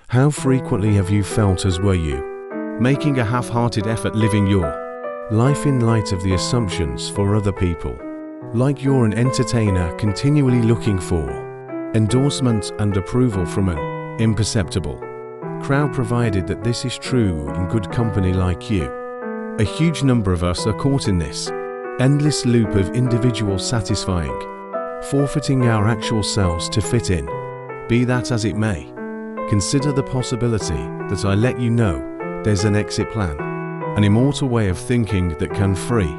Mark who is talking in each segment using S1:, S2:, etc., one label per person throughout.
S1: How frequently have you felt as were you making a half-hearted effort living your life in light of the assumptions for other people? Like you're an entertainer continually looking for endorsement and approval from an imperceptible crowd, provided that this is true in good company like you. A huge number of us are caught in this endless loop of individual satisfying, forfeiting our actual selves to fit in. Be that as it may, consider the possibility that I let you know there's an exit plan, an immortal way of thinking that can free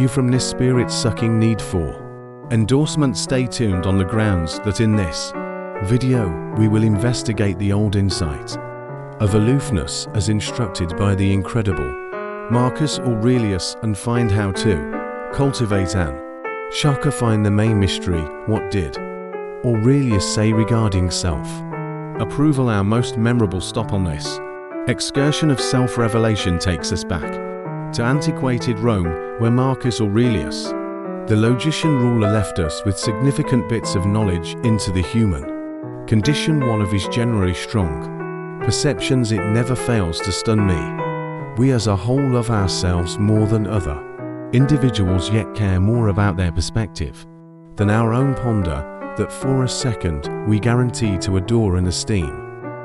S1: you from this spirit-sucking need for endorsement. Stay tuned on the grounds that in this video we will investigate the old insight of aloofness as instructed by the incredible Marcus Aurelius and find how to cultivate an shocker. Find the main mystery. What did Aurelius say regarding self-approval? Our most memorable stop on this excursion of self-revelation takes us back to antiquated Rome, where Marcus Aurelius, the logician ruler, left us with significant bits of knowledge into the human condition. One of his generally strong perceptions, it never fails to stun me. We as a whole love ourselves more than other individuals, yet care more about their perspective than our own. Ponder that for a second we guarantee to adore and esteem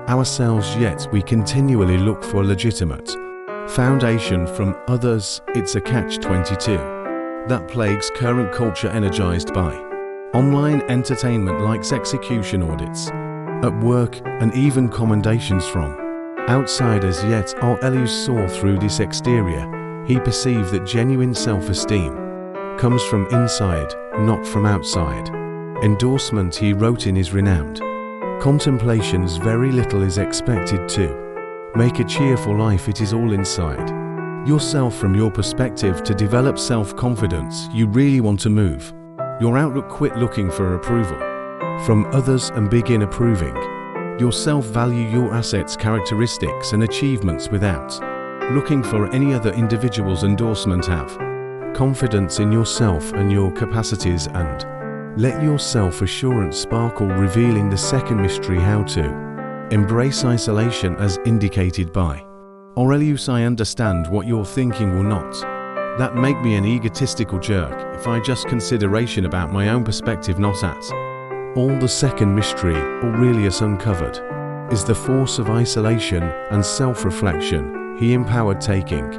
S1: ourselves, yet we continually look for legitimate foundation from others. It's a catch-22 that plagues current culture, energized by online entertainment, likes, execution, audits at work, and even commendations from outsiders. Yet Aurelius saw through this exterior. He perceived that genuine self-esteem comes from inside, not from outside. Endorsement, he wrote in his renowned Contemplations, very little is expected to make a cheerful life. It is all inside yourself. From your perspective, to develop self-confidence, you really want to move your outlook. Quit looking for approval from others and begin approving yourself. Value your assets, characteristics, and achievements without looking for any other individual's endorsement. Have confidence in yourself and your capacities, and let your self-assurance sparkle. Revealing the second mystery, how to embrace isolation as indicated by Aurelius. I understand what you're thinking. Will not that make me an egotistical jerk if I just consideration about my own perspective, not at all? The second mystery Aurelius uncovered is the force of isolation and self-reflection. He empowered taking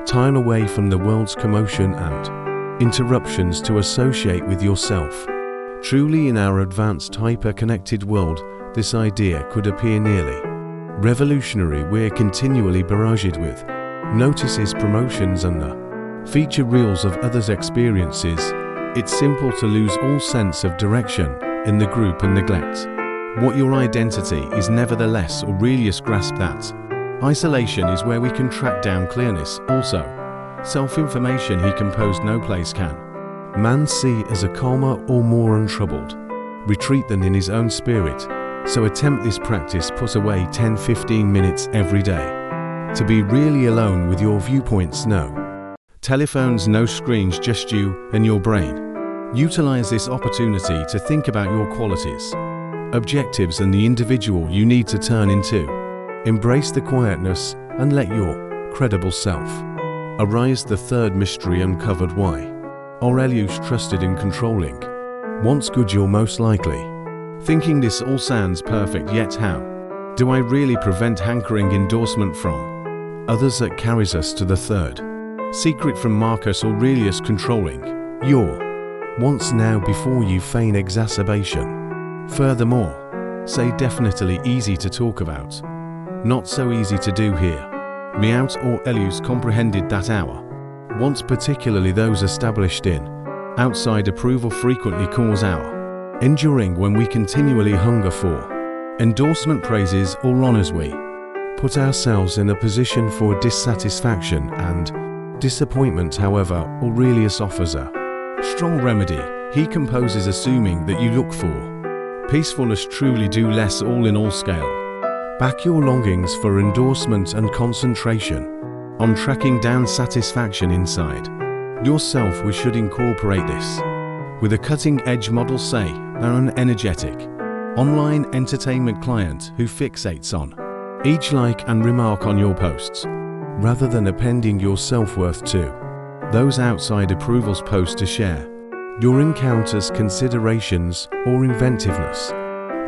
S1: time away from the world's commotion and interruptions to associate with yourself. Truly, in our advanced, hyper-connected world, this idea could appear nearly revolutionary. We're continually barraged with notices, promotions, and the feature reels of others' experiences. It's simple to lose all sense of direction in the group and neglect what your identity is. Nevertheless, Aurelius grasped that isolation is where we can track down clearness. Also, self-information, he composed, no place can man see as a calmer or more untroubled retreat than in his own spirit. So attempt this practice. Put away 10-15 minutes every day to be really alone with your viewpoints. No telephones, no screens, just you and your brain. Utilize this opportunity to think about your qualities, objectives, and the individual you need to turn into. Embrace the quietness and let your credible self arise. The third mystery uncovered, why Aurelius trusted in controlling wants good. You're most likely thinking this all sounds perfect, yet how do I really prevent hankering endorsement from others? That carries us to the third secret from Marcus Aurelius: controlling your wants now before you feign exacerbation. Furthermore, say definitely easy to talk about, not so easy to do here. Meout Aurelius comprehended that our wants, particularly those established in outside approval, frequently cause our enduring when we continually hunger for endorsement, praises, or honors. We put ourselves in a position for dissatisfaction and disappointment. However, Aurelius offers a strong remedy. He composes, assuming that you look for peacefulness, truly do less. All in all, scale back your longings for endorsement and concentration on tracking down satisfaction inside yourself. We should incorporate this with a cutting-edge model, say an energetic online entertainment client who fixates on each like and remark on your posts, rather than appending your self-worth to those outside approval's posts to share your encounters, considerations, or inventiveness.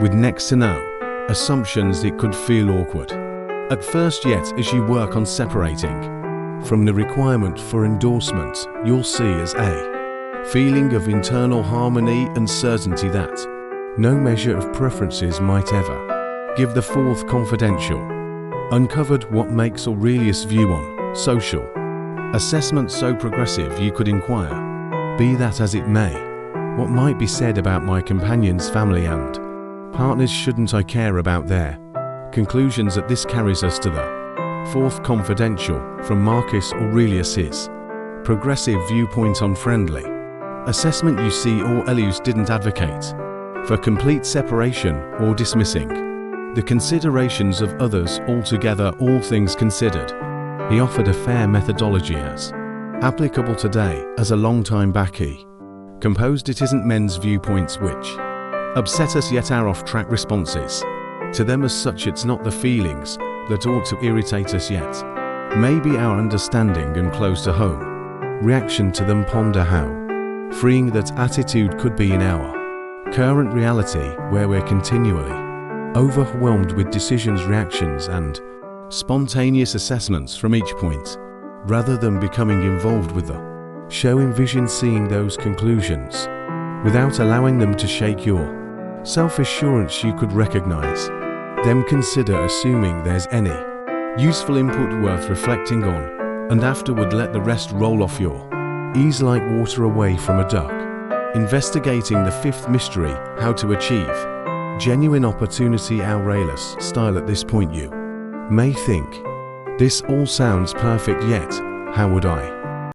S1: With next to no assumptions, it could feel awkward at first, yet as you work on separating from the requirement for endorsement, you'll see as a feeling of internal harmony and certainty that no measure of preferences might ever give the fourth confidential uncovered what makes Aurelius' view on social assessment so progressive. You could inquire, be that as it may, what might be said about my companion's family and partners, shouldn't I care about their conclusions? That this carries us to the fourth confidential from Marcus Aurelius, his progressive viewpoint on friendly assessment. You see, Aurelius didn't advocate for complete separation or dismissing the considerations of others altogether. All things considered, he offered a fair methodology as applicable today as a long time back he composed. It isn't men's viewpoints which upset us, yet our off-track responses to them as such. It's not the feelings that ought to irritate us, yet maybe our understanding and close to home reaction to them. Ponder how freeing that attitude could be in our current reality, where we're continually overwhelmed with decisions, reactions, and spontaneous assessments from each point, rather than becoming involved with the show. Envision seeing those conclusions without allowing them to shake your self-assurance. You could recognize them, consider assuming there's any useful input worth reflecting on, and afterward let the rest roll off your ease like water away from a duck. Investigating the fifth mystery, how to achieve genuine opportunity Aurelius style. At this point you may think, this all sounds perfect, yet how would I